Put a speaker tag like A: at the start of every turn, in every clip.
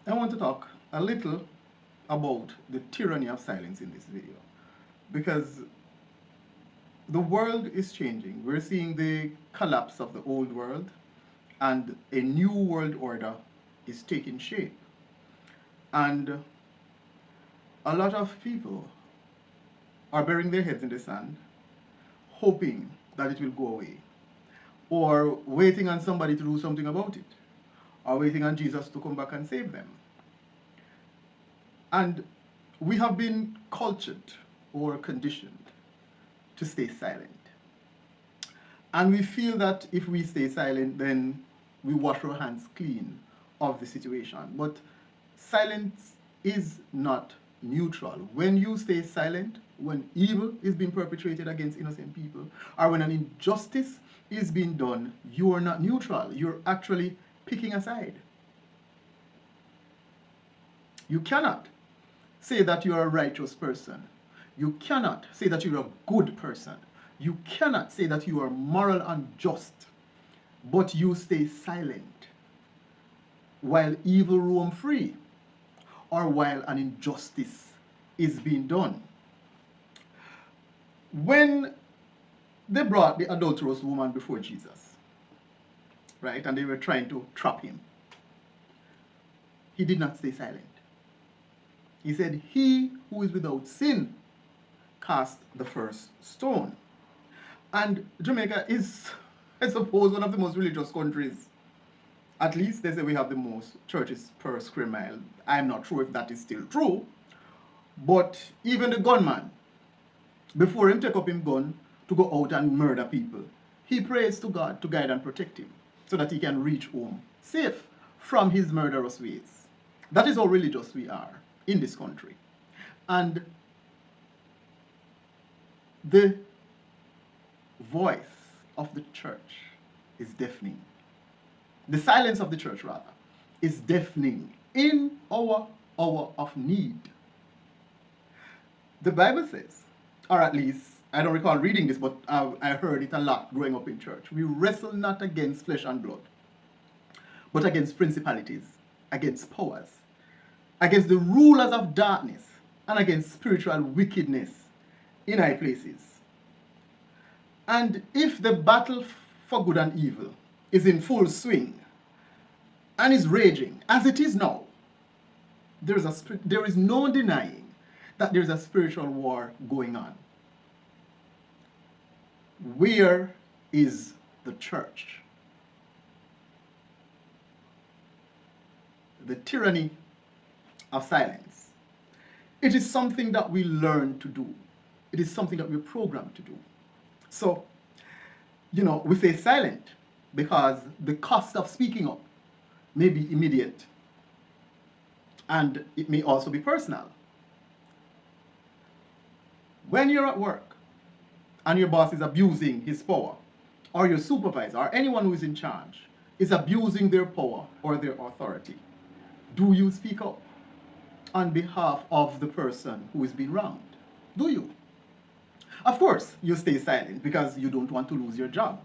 A: I want to talk a little about the tyranny of silence in this video because the world is changing. We're seeing the collapse of the old world and a new world order is taking shape. And a lot of people are burying their heads in the sand, hoping that it will go away, or waiting on somebody to do something about it, or waiting on Jesus to come back and save them. And we have been cultured or conditioned to stay silent. And we feel that if we stay silent, then we wash our hands clean of the situation. But silence is not neutral. When you stay silent, when evil is being perpetrated against innocent people, or when an injustice is being done, you are not neutral. You're actually picking a side. You cannot say that you are a righteous person. You cannot say that you're a good person. You cannot say that you are moral and just, but you stay silent while evil roam free or while an injustice is being done. When they brought the adulterous woman before Jesus, right, and they were trying to trap him, he did not stay silent. He said, "He who is without sin cast the first stone." And Jamaica is, I suppose, one of the most religious countries. At least they say we have the most churches per square mile. I'm not sure if that is still true. But even the gunman, before him take up his gun to go out and murder people, he prays to God to guide and protect him so that he can reach home safe from his murderous ways. That is how religious we are in this country. And the voice of the church is deafening. The silence of the church, rather, is deafening in our hour of need. The Bible says, or at least, I don't recall reading this, but I heard it a lot growing up in church. We wrestle not against flesh and blood, but against principalities, against powers, against the rulers of darkness, and against spiritual wickedness in high places. And if the battle for good and evil is in full swing and is raging, as it is now, there is no denying that there is a spiritual war going on. Where is the church? The tyranny of silence. It is something that we learn to do. It is something that we're programmed to do. So, we stay silent because the cost of speaking up may be immediate and it may also be personal. When you're at work and your boss is abusing his power, or your supervisor or anyone who is in charge is abusing their power or their authority, do you speak up on behalf of the person who is being wronged? Do you? Of course, you stay silent because you don't want to lose your job.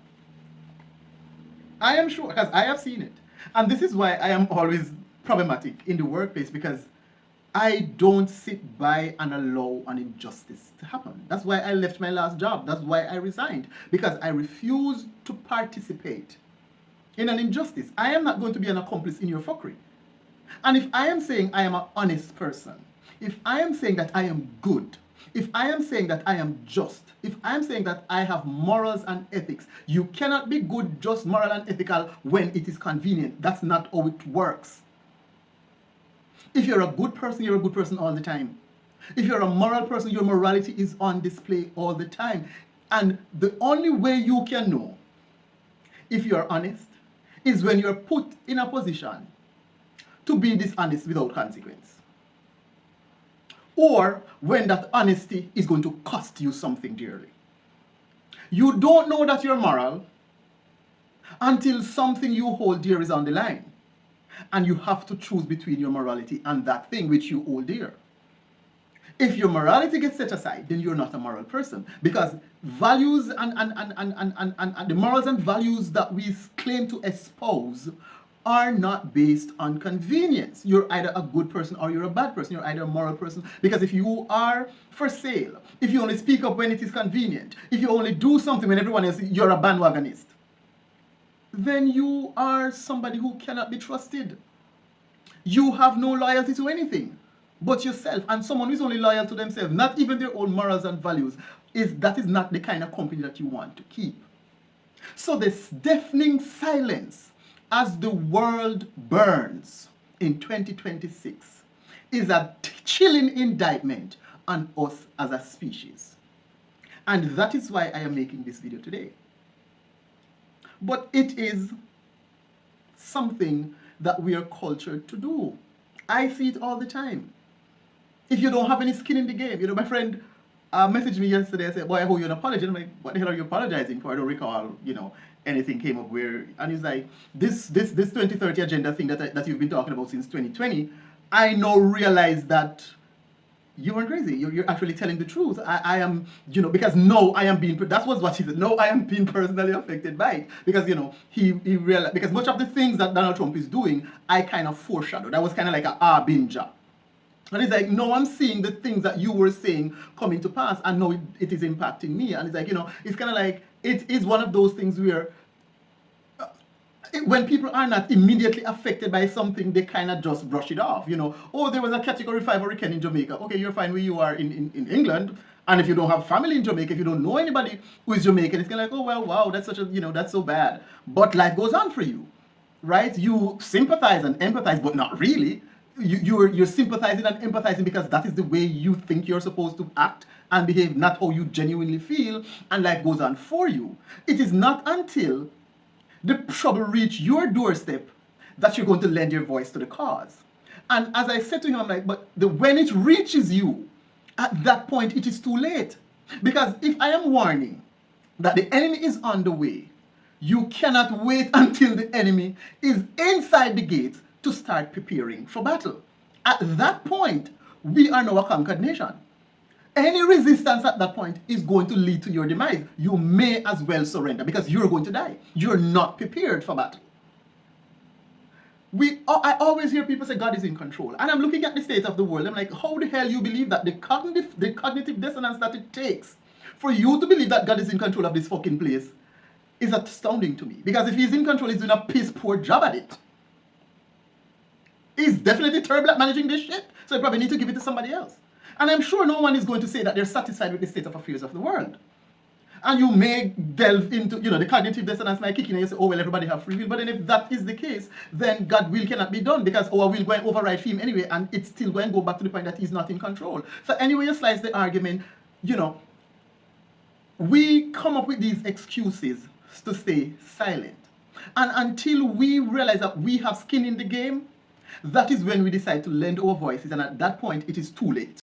A: I am sure, because I have seen it. And this is why I am always problematic in the workplace, because I don't sit by and allow an injustice to happen. That's why I left my last job. That's why I resigned, because I refuse to participate in an injustice. I am not going to be an accomplice in your fuckery. And if I am saying I am an honest person, if I am saying that I am good, if I am saying that I am just, if I am saying that I have morals and ethics, you cannot be good, just, moral, and ethical when it is convenient. That's not how it works. If you're a good person, you're a good person all the time. If you're a moral person, your morality is on display all the time. And the only way you can know if you're honest is when you're put in a position to be dishonest without consequence. Or when that honesty is going to cost you something dearly. You don't know that you're moral until something you hold dear is on the line. And you have to choose between your morality and that thing which you hold dear. If your morality gets set aside, then you're not a moral person. Because values and the morals and values that we claim to espouse are not based on convenience. You're either a good person or you're a bad person. You're either a moral person. Because if you are for sale, if you only speak up when it is convenient, if you only do something when everyone else, you're a bandwagonist, then you are somebody who cannot be trusted. You have no loyalty to anything but yourself. And someone who is only loyal to themselves, not even their own morals and values, that is not the kind of company that you want to keep. So this deafening silence as the world burns in 2026 is a chilling indictment on us as a species. And that is why I am making this video today. But it is something that we are cultured to do. I see it all the time. If you don't have any skin in the game, my friend messaged me yesterday and said, boy, I owe you an apology. I'm like, what the hell are you apologizing for? I don't recall, anything came up where, and he's like, this 2030 agenda thing that you've been talking about since 2020, I now realize that you weren't crazy. You're actually telling the truth. I am, because no, I am being, that was what he said. No, I am being personally affected by it. Because, he realized, because much of the things that Donald Trump is doing, I kind of foreshadowed. That was kind of like a binja. And he's like, no, I'm seeing the things that you were saying coming to pass, and no, it is impacting me. And it's like, it's kind of like, it is one of those things where when people are not immediately affected by something, they kind of just brush it off. Oh, there was a Category 5 hurricane in Jamaica. Okay, you're fine where you are in England. And if you don't have family in Jamaica, if you don't know anybody who is Jamaican, it's kind of like, oh, well, wow, that's such a, that's so bad. But life goes on for you, right? You sympathize and empathize, but not really. You're sympathizing and empathizing because that is the way you think you're supposed to act and behave, not how you genuinely feel, and life goes on for you. It is not until the trouble reach your doorstep that you're going to lend your voice to the cause. And as I said to him, I'm like, but when it reaches you, at that point it is too late. Because if I am warning that the enemy is on the way, you cannot wait until the enemy is inside the gates to start preparing for battle. At that point, we are now a conquered nation. Any resistance at that point is going to lead to your demise. You may as well surrender because you're going to die. You're not prepared for battle. I always hear people say God is in control. And I'm looking at the state of the world. I'm like, how the hell you believe that? The cognitive dissonance that it takes for you to believe that God is in control of this fucking place is astounding to me. Because if he's in control, he's doing a piss poor job at it. He's definitely terrible at managing this shit. So you probably need to give it to somebody else. And I'm sure no one is going to say that they're satisfied with the state of affairs of the world. And you may delve into, the cognitive dissonance might kick in and you say, oh, well, everybody have free will. But then if that is the case, then God's will cannot be done because our will going to override him anyway, and it's still going to go back to the point that he's not in control. So anyway you slice the argument, we come up with these excuses to stay silent. And until we realize that we have skin in the game, that is when we decide to lend our voices, and at that point, it is too late.